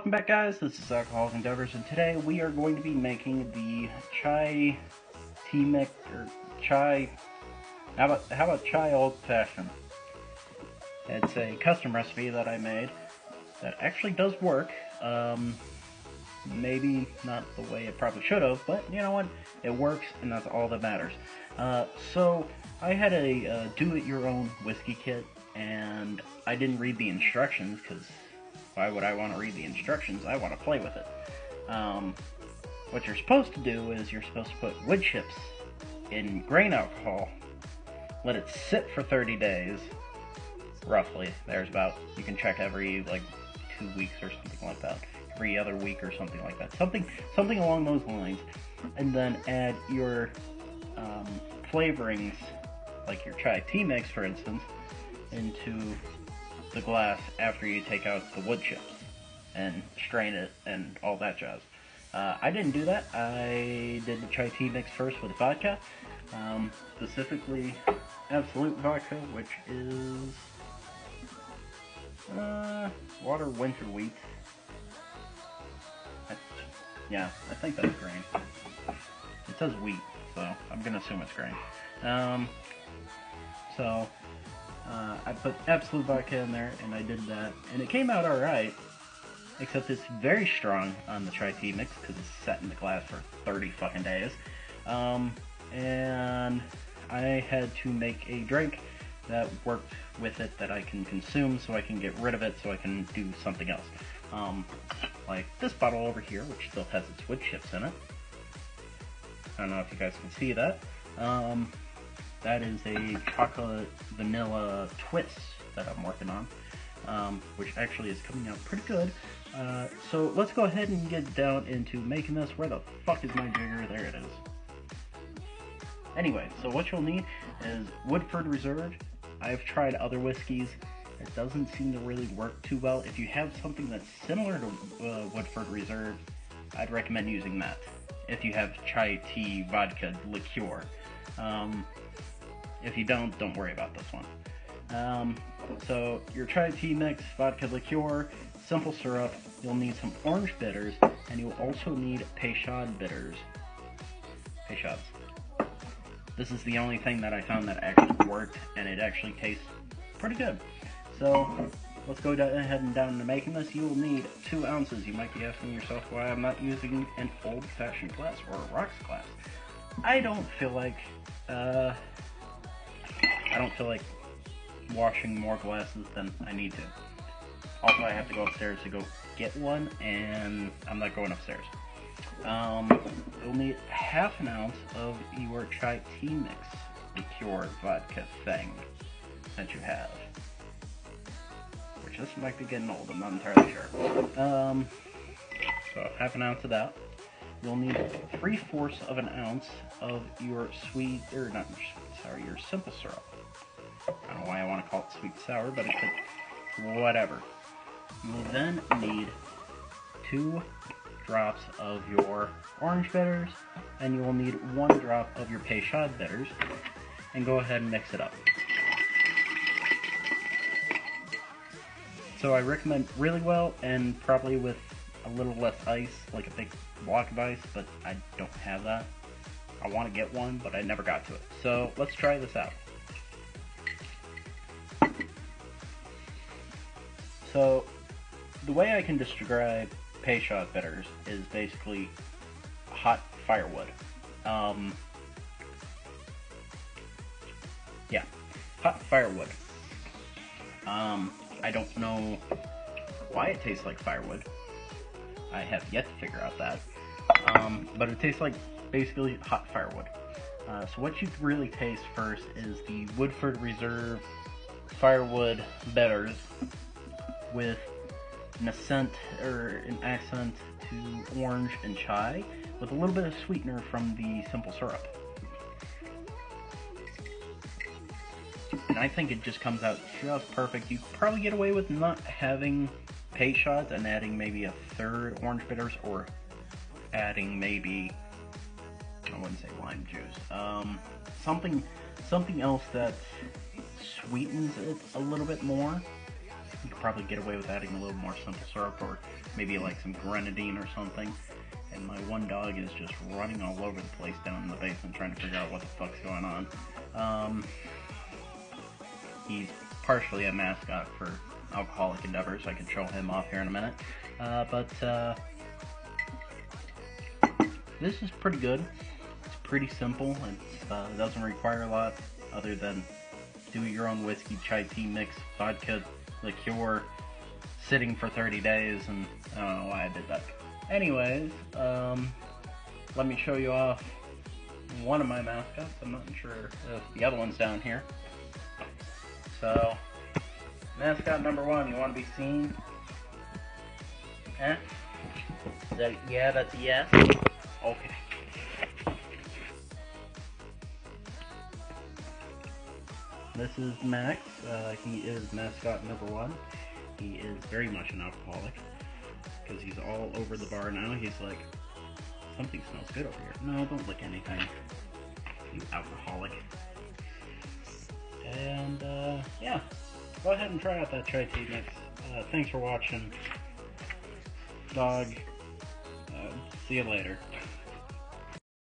Welcome back, guys. This is Alcoholic Endeavors, and today we are going to be making the chai tea mix, or chai. How about chai old fashioned? It's a custom recipe that I made that actually does work. Maybe not the way it probably should have, but you know what? It works, and that's all that matters. So I had a do-it-your-own whiskey kit, and I didn't read the instructions because why would I want to read the instructions? I want to play with it. What you're supposed to do is you're supposed to put wood chips in grain alcohol, let it sit for 30 days, roughly. You can check every, 2 weeks or something like that. Every other week or something like that. Something along those lines. And then add your flavorings, like your chai tea mix, for instance, into the glass after you take out the wood chips and strain it and all that jazz. I didn't do that. I did the chai tea mix first with vodka, specifically Absolut vodka, which is water winter wheat. I think that's grain. It says wheat, so I'm gonna assume it's grain. I put Absolut vodka in there, and I did that, and it came out alright, except it's very strong on the chai tea mix, because it's set in the glass for 30 fucking days, and I had to make a drink that worked with it that I can consume, so I can get rid of it, so I can do something else, like this bottle over here, which still has its wood chips in it. I don't know if you guys can see that. That is a chocolate vanilla twist that I'm working on, which actually is coming out pretty good. So let's go ahead and get down into making this. Where the fuck is my jigger? There it is. Anyway, so what you'll need is Woodford Reserve. I've tried other whiskeys. It doesn't seem to really work too well. If you have something that's similar to Woodford Reserve, I'd recommend using that. If you have chai tea vodka liqueur. If you don't worry about this one. So your chai tea mix, vodka liqueur, simple syrup, you'll need some orange bitters, and you'll also need Peychaud bitters. Peychauds. This is the only thing that I found that actually worked, and it actually tastes pretty good. So let's go ahead and down into making this. You will need 2 ounces. You might be asking yourself why I'm not using an old-fashioned glass or a rocks glass. I don't feel like washing more glasses than I need to. Also, I have to go upstairs to go get one, and I'm not going upstairs. You'll need half an ounce of your chai tea mix liqueur vodka thing that you have. Which this might be getting old, I'm not entirely sure. So half an ounce of that. You'll need 3/4 of an ounce of your your simple syrup. I don't know why I want to call it sweet sour, but whatever. You will then need 2 drops of your orange bitters, and you will need 1 drop of your Peychaud bitters, and go ahead and mix it up. So I recommend really well, and probably with a little less ice, like a big block of ice, but I don't have that. I want to get one, but I never got to it. So let's try this out. So the way I can describe Peychaud bitters is basically hot firewood. Hot firewood. I don't know why it tastes like firewood. I have yet to figure out that. But it tastes like basically hot firewood. So what you really taste first is the Woodford Reserve firewood bitters with an accent to orange and chai, with a little bit of sweetener from the simple syrup. And I think it just comes out just perfect. You could probably get away with not having Peychauds and adding maybe a 3rd orange bitters, or adding maybe, I wouldn't say lime juice, something else that sweetens it a little bit more. You could probably get away with adding a little more simple syrup, or maybe like some grenadine or something. And my one dog is just running all over the place down in the basement trying to figure out what the fuck's going on. He's partially a mascot for Alcoholic Endeavors. I can show him off here in a minute. But this is pretty good. It's pretty simple. It doesn't require a lot other than do your own whiskey, chai tea mix, vodka, liqueur, sitting for 30 days, and I don't know why I did that. Anyways, let me show you off one of my mascots. I'm not sure if the other one's down here. So, mascot number 1, you want to be seen? Eh? Yeah, that's a yes? Okay. This is Max. He is mascot number 1. He is very much an alcoholic, because he's all over the bar now. He's like, something smells good over here. No, don't lick anything, you alcoholic. And, yeah. Go ahead and try out that chai tea mix. Thanks for watching. Dog. See you later.